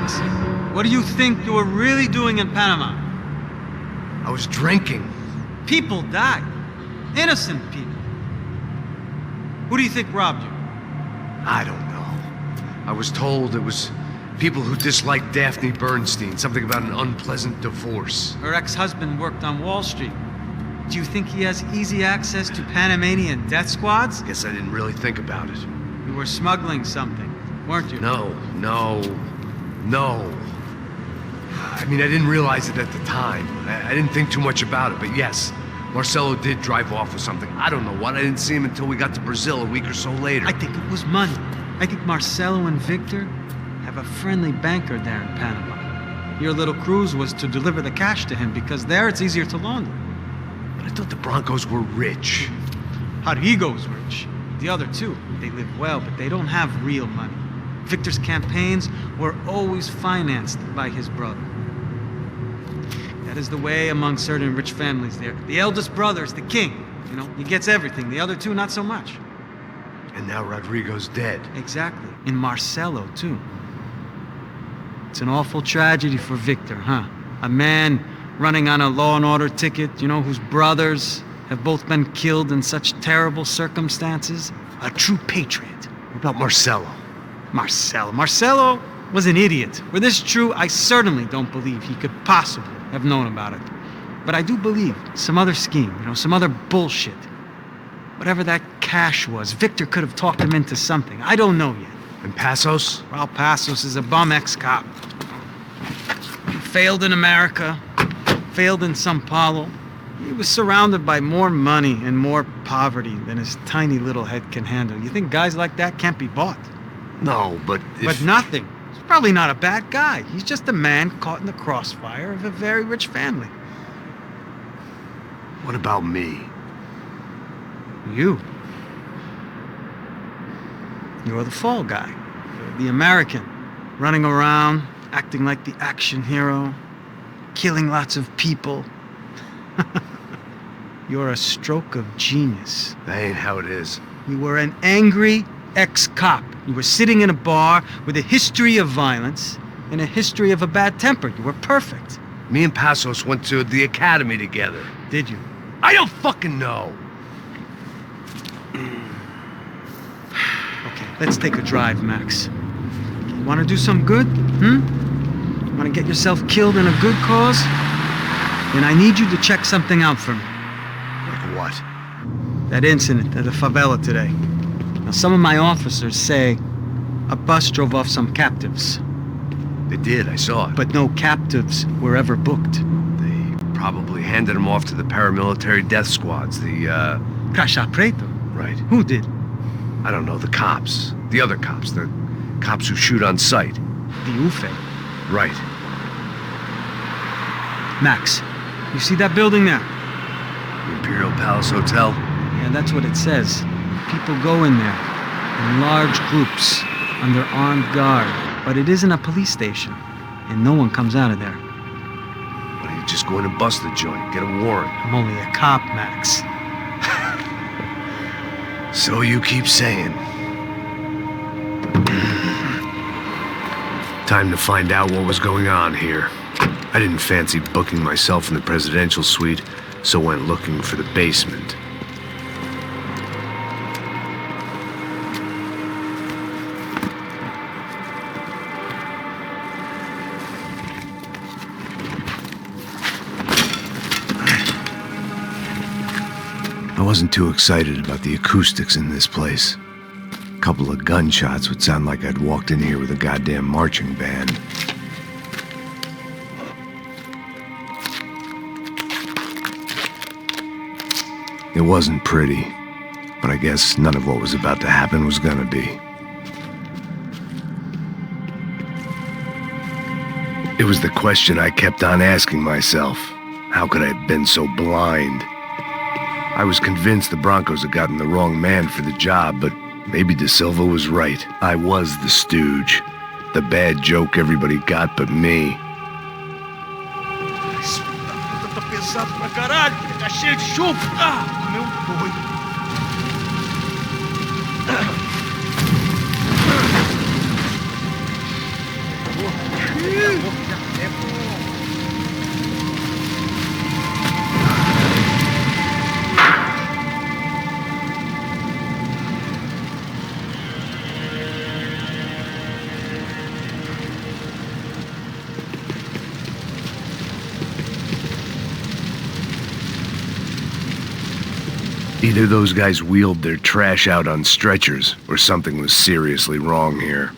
Max. What do you think you were really doing in Panama? I was drinking. People died. Innocent people. Who do you think robbed you? I don't know. I was told it was people who disliked Daphne Bernstein, something about an unpleasant divorce. Her ex-husband worked on Wall Street. Do you think he has easy access to Panamanian death squads? Guess I didn't really think about it. You were smuggling something, weren't you? No. I mean, I didn't realize it at the time. I didn't think too much about it, but yes, Marcelo did drive off with something. I don't know what. I didn't see him until we got to Brazil a week or so later. I think it was money. I think Marcelo and Victor have a friendly banker there in Panama. Your little cruise was to deliver the cash to him because there it's easier to launder. But I thought the Broncos were rich. Rodrigo's rich. The other two, they live well, but they don't have real money. Victor's campaigns were always financed by his brother. That is the way among certain rich families there. The eldest brother is the king. You know, he gets everything. The other two, not so much. And now Rodrigo's dead. Exactly. And Marcelo, too. It's an awful tragedy for Victor, huh? A man running on a law and order ticket, you know, whose brothers have both been killed in such terrible circumstances. A true patriot. What about Marcelo? Marcelo was an idiot. Were this true, I certainly don't believe he could possibly have known about it. But I do believe some other scheme, you know, some other bullshit. Whatever that cash was, Victor could have talked him into something. I don't know yet. And Passos? Well, Passos is a bum ex-cop. He failed in America, failed in São Paulo. He was surrounded by more money and more poverty than his tiny little head can handle. You think guys like that can't be bought? No, but But nothing. He's probably not a bad guy. He's just a man caught in the crossfire of a very rich family. What about me? You. You're the fall guy. You're the American. Running around, acting like the action hero. Killing lots of people. You're a stroke of genius. That ain't how it is. You were an angry ex-cop. You were sitting in a bar with a history of violence and a history of a bad temper. You were perfect. Me and Passos went to the academy together. Did you? I don't fucking know. Okay, let's take a drive, Max. You want to do some good? Want to get yourself killed in a good cause? Then I need you to check something out for me. Like what? That incident at the favela today. Now, some of my officers say a bus drove off some captives. They did, I saw it. But no captives were ever booked. They probably handed them off to the paramilitary death squads, the, Caixa Preto? Right. Who did? I don't know, the cops. The other cops. The cops who shoot on sight. The UFE. Right. Max, you see that building there? The Imperial Palace Hotel? Yeah, that's what it says. People go in there, in large groups, under armed guard. But it isn't a police station, and no one comes out of there. Why don't you just go in and bust the joint, get a warrant? I'm only a cop, Max. So you keep saying. Time to find out what was going on here. I didn't fancy booking myself in the presidential suite, so went looking for the basement. I wasn't too excited about the acoustics in this place. A couple of gunshots would sound like I'd walked in here with a goddamn marching band. It wasn't pretty, but I guess none of what was about to happen was gonna be. It was the question I kept on asking myself. How could I have been so blind? I was convinced the Broncos had gotten the wrong man for the job, but maybe De Silva was right. I was the stooge. The bad joke everybody got but me. Either those guys wheeled their trash out on stretchers, or something was seriously wrong here.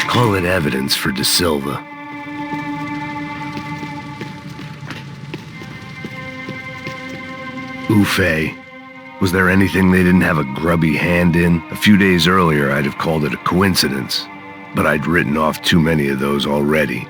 Call it evidence for De Silva. Ufe. Was there anything they didn't have a grubby hand in? A few days earlier, I'd have called it a coincidence, but I'd written off too many of those already.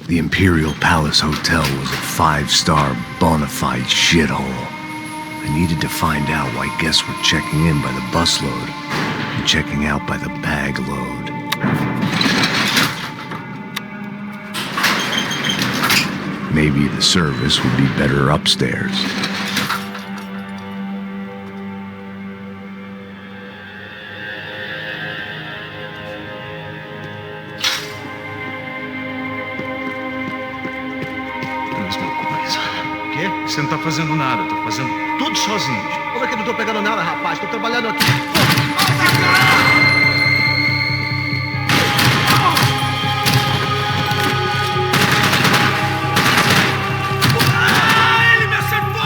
The Imperial Palace Hotel was a 5-star bona fide shithole. I needed to find out why guests were checking in by the busload and checking out by the bag load. Maybe the service would be better upstairs. Você não tá fazendo nada, tô fazendo tudo sozinho. Como é que eu não tô pegando nada, rapaz? Tô trabalhando aqui. Ele me acertou!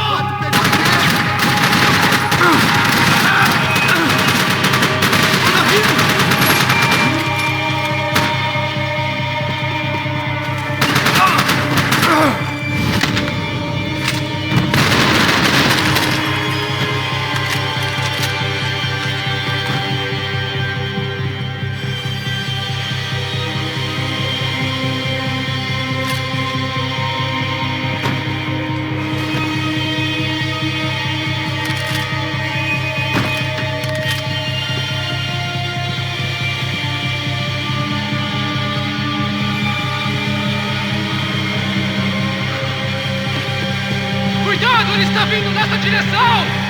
Cuidado, ele está vindo nessa direção!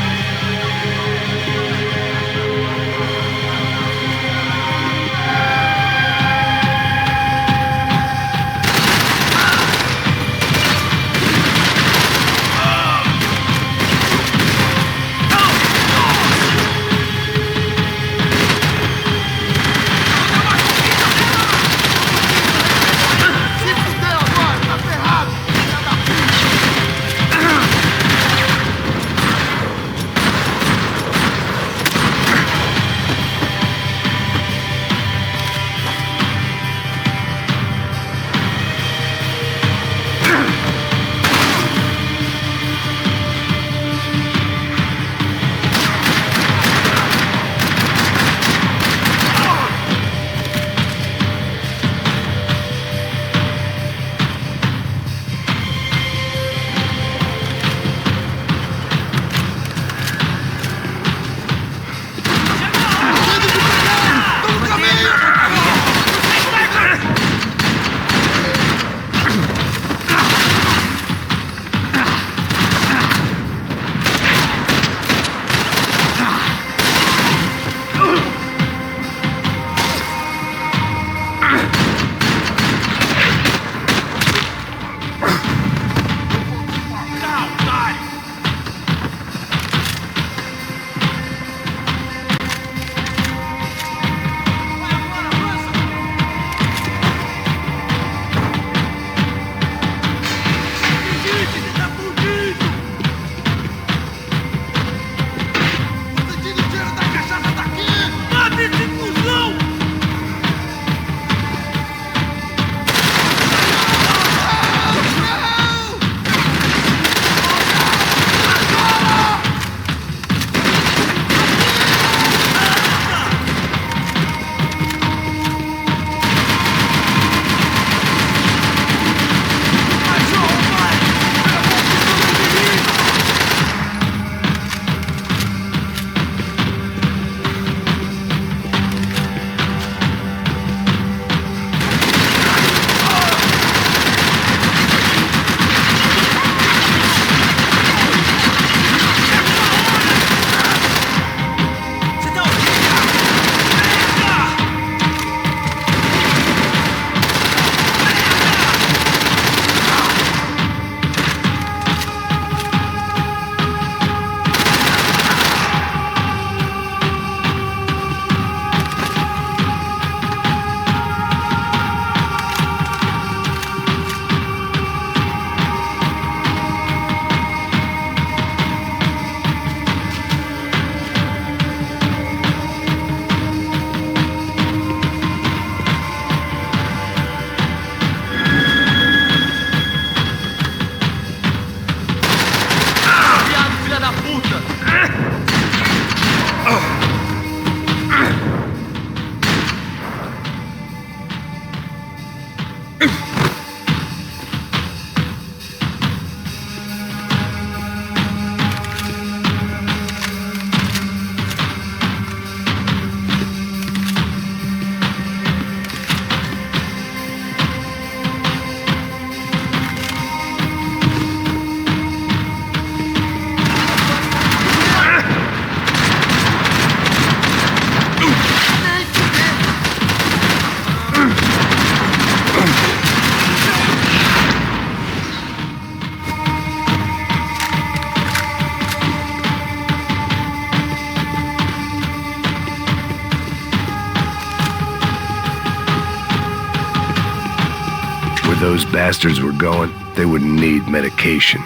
Those bastards were going, they wouldn't need medication.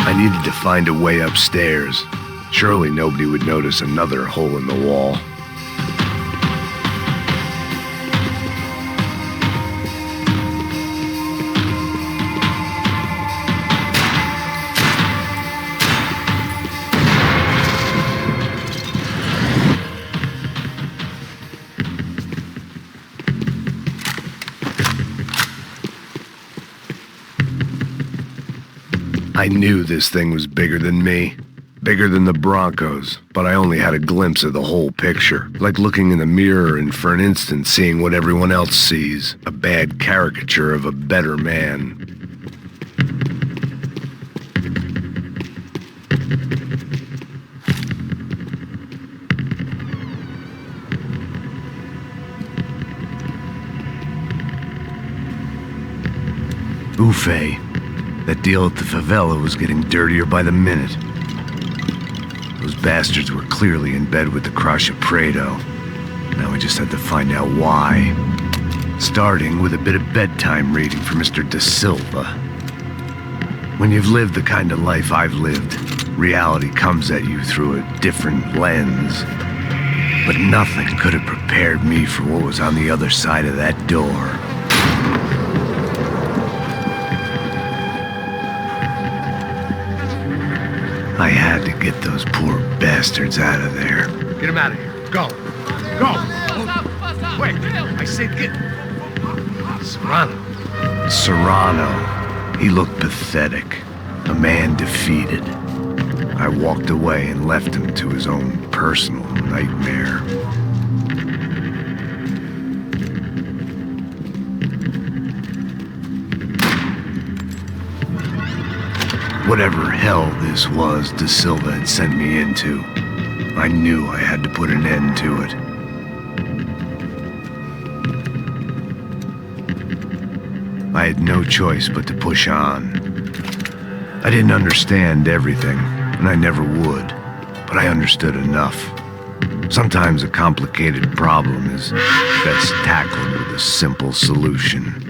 I needed to find a way upstairs. Surely nobody would notice another hole in the wall. I knew this thing was bigger than me, bigger than the Broncos, but I only had a glimpse of the whole picture, like looking in the mirror and for an instant seeing what everyone else sees, a bad caricature of a better man. Buffet. That deal at the favela was getting dirtier by the minute. Those bastards were clearly in bed with the Crush of Prado. Now we just had to find out why. Starting with a bit of bedtime reading for Mr. Da Silva. When you've lived the kind of life I've lived, reality comes at you through a different lens. But nothing could have prepared me for what was on the other side of that door. I had to get those poor bastards out of there. Get him out of here. Go. Go. Wait. I said get... Serrano. Serrano. He looked pathetic. A man defeated. I walked away and left him to his own personal nightmare. Whatever hell this was Da Silva had sent me into, I knew I had to put an end to it. I had no choice but to push on. I didn't understand everything, and I never would, but I understood enough. Sometimes a complicated problem is best tackled with a simple solution.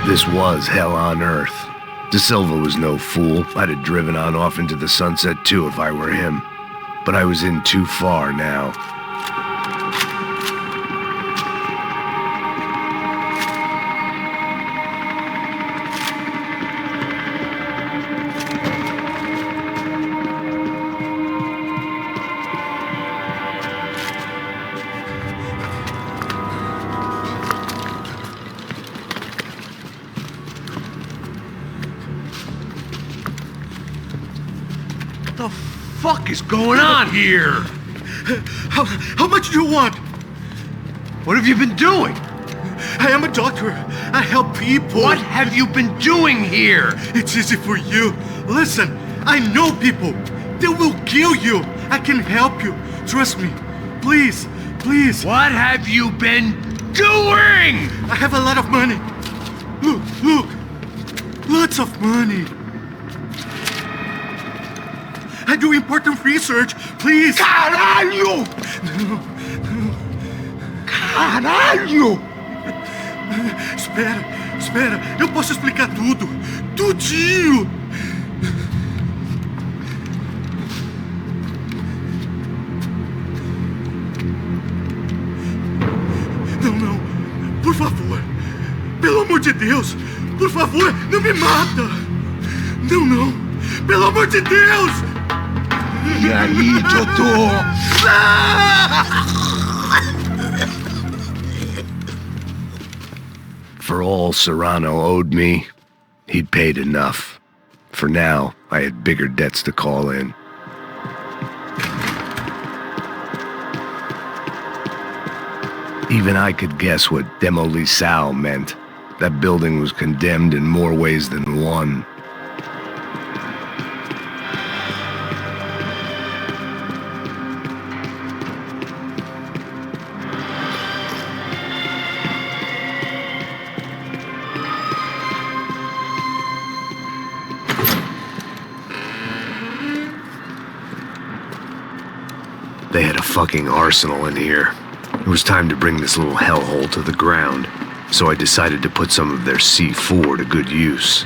This was hell on earth. De Silva was no fool. I'd have driven on off into the sunset too if I were him. But I was in too far now. What the fuck is going on here? How much do you want? What have you been doing? I am a doctor. I help people. What have you been doing here? It's easy for you. Listen, I know people. They will kill you. I can help you. Trust me. Please, please. What have you been doing? I have a lot of money. Look. Lots of money. I do important research. Please. Caralho! Caralho! Espera. Eu posso explicar tudo. Tudinho. Não. Por favor. Pelo amor de Deus. Por favor, não me mata. Não. Pelo amor de Deus. E aí, doutor? For all Serrano owed me, he'd paid enough. For now, I had bigger debts to call in. Even I could guess what demolição meant. That building was condemned in more ways than one. They had a fucking arsenal in here. It was time to bring this little hellhole to the ground, so I decided to put some of their C4 to good use.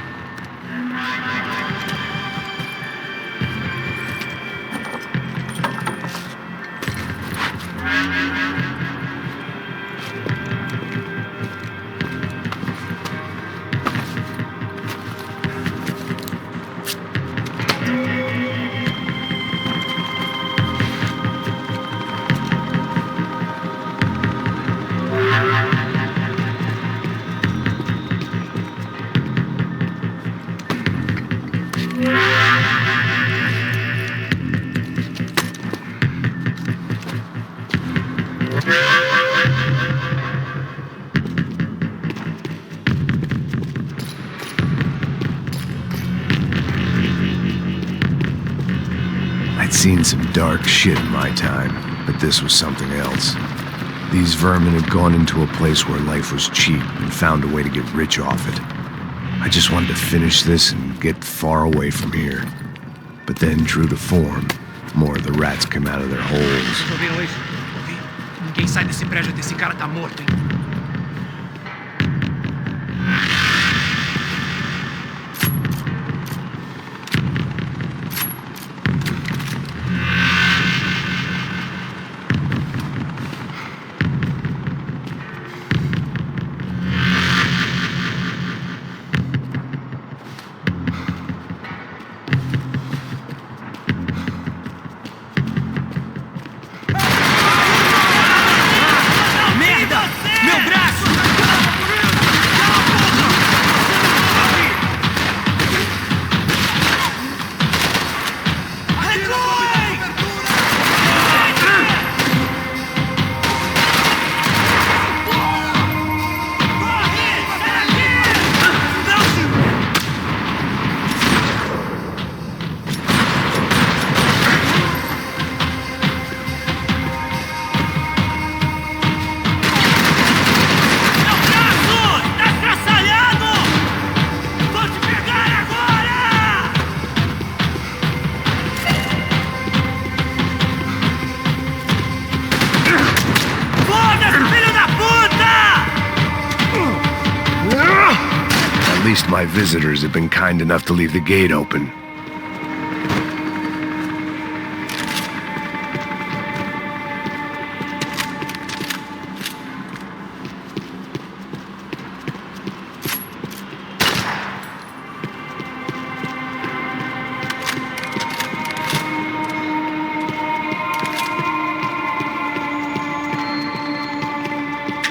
I'd seen some dark shit in my time, but this was something else. These vermin had gone into a place where life was cheap and found a way to get rich off it. I just wanted to finish this and get far away from here. But then, true to form, more of the rats came out of their holes. Ouviram isso? Ouvi? Ninguém sai desse prédio desse cara tá morto, hein? least my visitors have been kind enough to leave the gate open.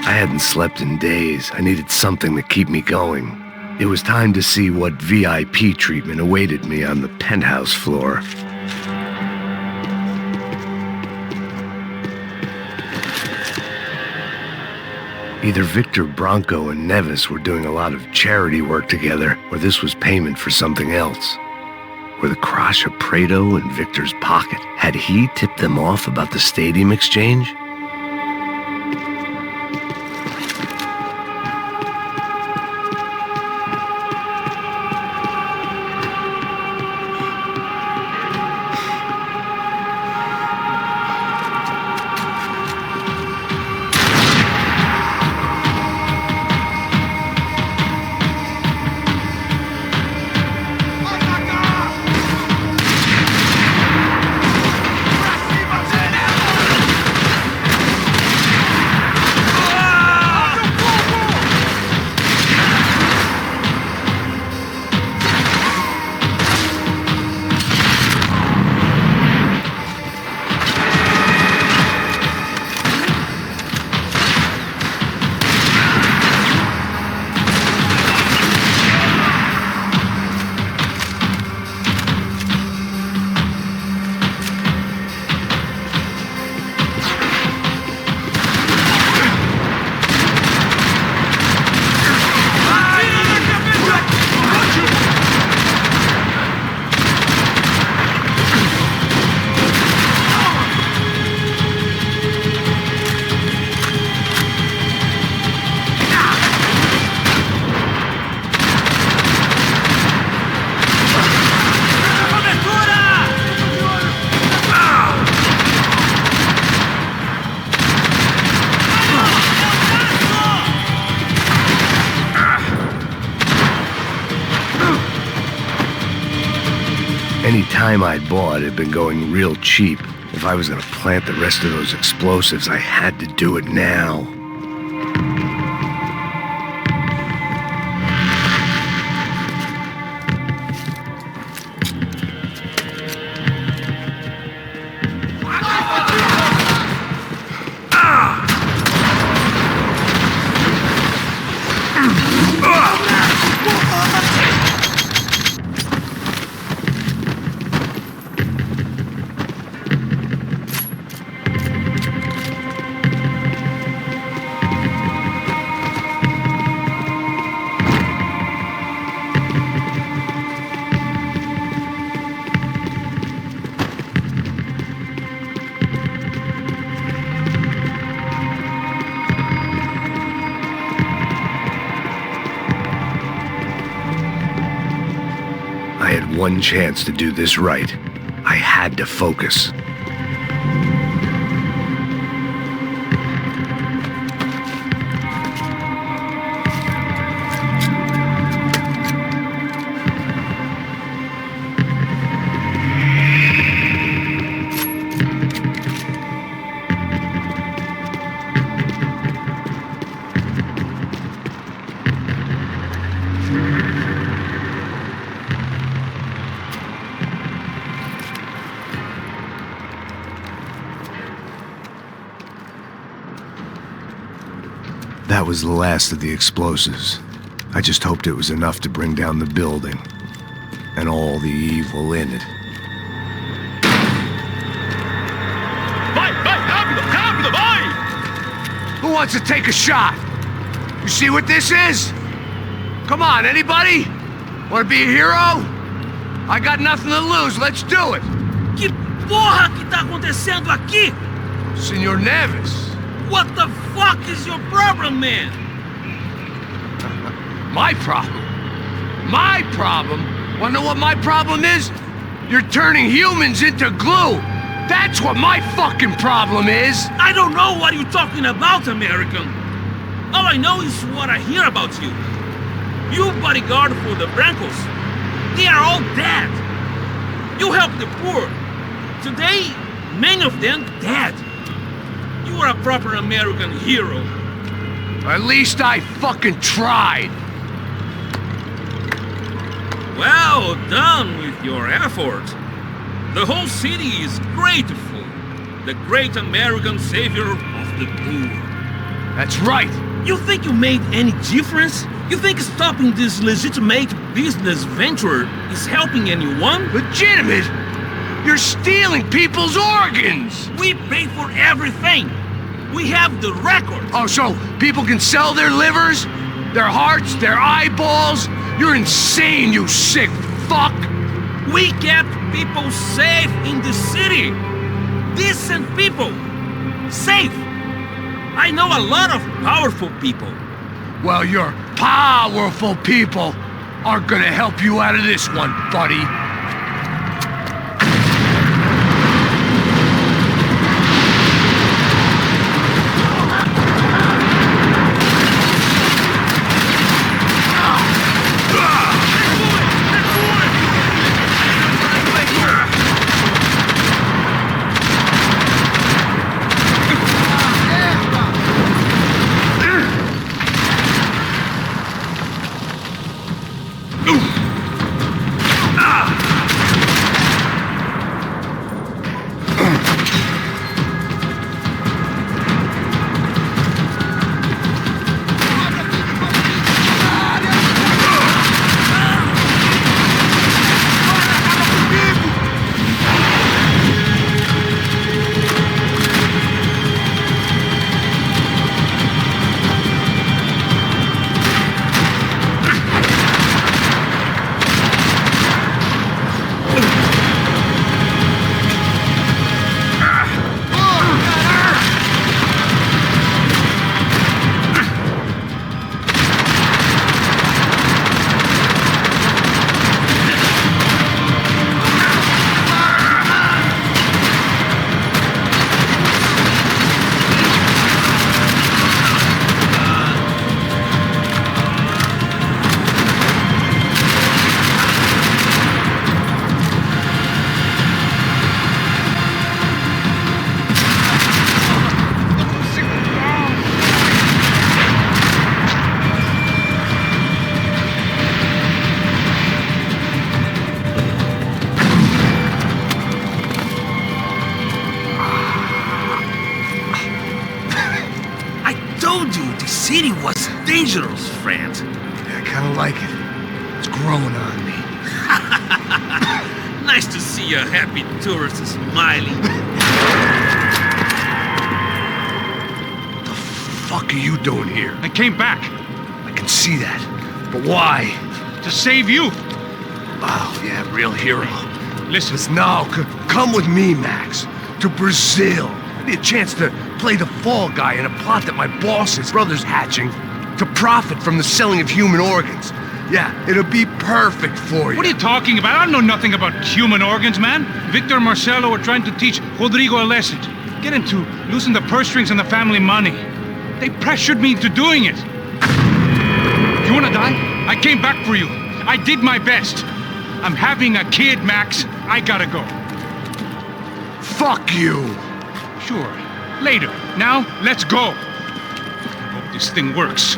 I hadn't slept in days. I needed something to keep me going. It was time to see what VIP treatment awaited me on the penthouse floor. Either Victor Bronco and Nevis were doing a lot of charity work together, or this was payment for something else. Were the Crusher Prado in Victor's pocket? Had he tipped them off about the stadium exchange? Any time I'd bought had been going real cheap. If I was gonna plant the rest of those explosives, I had to do it now. I had one chance to do this right. I had to focus. That was the last of the explosives. I just hoped it was enough to bring down the building and all the evil in it. Vai, rápido, rápido, vai! Who wants to take a shot? You see what this is? Come on, anybody? Want to be a hero? I got nothing to lose, let's do it! Que porra que tá acontecendo aqui? Senor Nevis. What the fuck is your problem, man? My problem? My problem? Wanna know what my problem is? You're turning humans into glue! That's what my fucking problem is! I don't know what you're talking about, American. All I know is what I hear about you. You bodyguard for the Brancos. They are all dead. You help the poor. Today, many of them dead. You are a proper American hero. At least I fucking tried. Well done with your effort. The whole city is grateful. The great American savior of the poor. That's right. You think you made any difference? You think stopping this legitimate business venture is helping anyone? Legitimate? You're stealing people's organs! We pay for everything. We have the records. Oh, so people can sell their livers? Their hearts? Their eyeballs? You're insane, you sick fuck! We kept people safe in the city. Decent people. Safe. I know a lot of powerful people. Well, your powerful people aren't gonna help you out of this one, buddy. city was dangerous, friend. Yeah, I kinda like it. It's growing on me. Nice to see a happy tourist smiling. The fuck are you doing here? I came back I can see that. But why? to save you. Oh, yeah, real hero. Listen, Now, come with me, Max. To Brazil. I need a chance to play the fall guy in a plot that my boss's brother's hatching to profit from the selling of human organs. Yeah, it'll be perfect for you. what are you talking about? I know nothing about human organs, man. Victor and Marcelo are trying to teach Rodrigo a lesson. Get him to loosen the purse strings on the family money. They pressured me into doing it. You wanna die? I came back for you. I did my best. I'm having a kid, Max. I gotta go. Fuck you! Sure. Later. Now, let's go. Hope this thing works.